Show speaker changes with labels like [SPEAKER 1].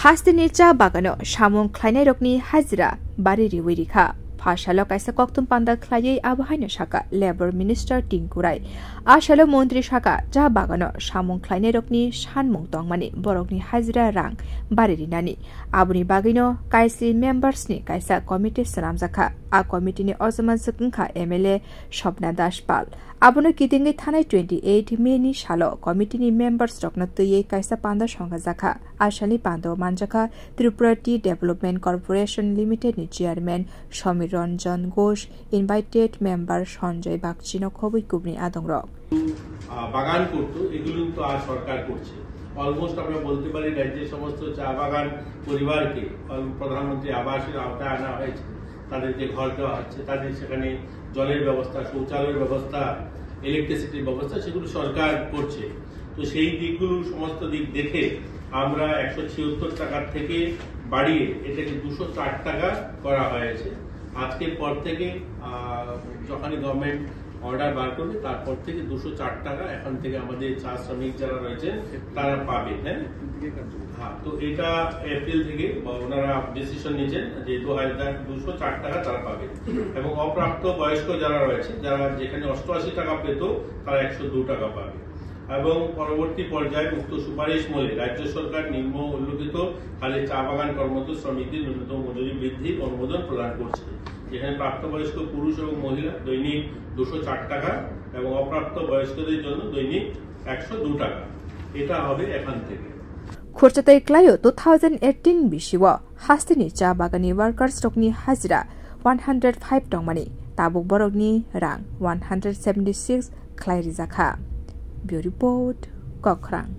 [SPEAKER 1] Hastini cha bagano samung khlainai rokni hajira bari riwirikha phashalo kaisa koktum panda khlaiei abhaino shaka labor minister tingkurai ashalo mantri shaka cha bagano samung khlainai rokni sanmung tongmani borokni hajira rang bari rinani abuni bagino kaisi members ni kaisa committee sanamjakha a committee ni ojaman sakungkha MLA Shobna Dashpal abono kitingai thanai 28 May ni salo committee ni members rokna tuye kaisa panda songa jakha ashali pando manjaka Tripura Tea Development Corporation Limited ni chairman Shamir Ranjan Ghosh invited member Sanjay Bakchino khobui kubni adongrok
[SPEAKER 2] বাগান করতো এগুলো তো আর সরকার করছে almost আমরা বলতে পারি রাজ্যের সমস্ত চা বাগান পরিবারকে প্রধানমন্ত্রী আবাসের আওতায় আনা হয়েছে তাদেরকে ঘর দেওয়া হচ্ছে তাদের সেখানে জলের ব্যবস্থা শৌচালয়ের ব্যবস্থা ইলেকট্রিসিটির ব্যবস্থা সেগুলো সরকার করছে তো সেই দিকগুলো সমস্ত দিক দেখে আমরা 176 টাকা থেকে বাড়িয়ে এটাকে 204 টাকা করা হয়েছে আজকের পর থেকে যখনই গভর্নমেন্ট অর্ডার বার করবে তারপর থেকে 204 টাকা এখন থেকে আমাদের চা শ্রমিক যারা রয়েছে তারা পাবে হ্যাঁ তো এটা এপ্রিল থেকে ওনারা ডিসিশন নিয়েছেন যে 2204 টাকা তারা পাবে এবং অপ্রাপ্ত বয়স্ক যারা রয়েছে যারা যেখানে 88 টাকা পেত তারা 102 টাকা পাবে এবং পরবর্তী পর্যায়ে উক্ত সুপারিশ মূলে রাজ্য সরকার নিম্ন উল্লেখিত খালি চা বাগান কর্মরত শ্রমিকদের ন্যূনতম মজুরি বৃদ্ধির অনুমোদন প্রদান করছে যেখানে প্রাপ্তবয়স্ক পুরুষ এবং মহিলা দৈনিক 204 টাকা এবং অপ্রাপ্ত বয়স্কদের জন্য দৈনিক 102 টাকা এটা হবে এখান থেকে
[SPEAKER 1] খরচাতাই ক্লায়ো 2018 বিশিও হাস্তিনি চা বাগানি ওয়ার্কার্স রকনি হাজিরা 105 টংমানি তাবুক বরকনি রাং 176 খ্লাইরি জাখা Bureau Report, Kokhrang.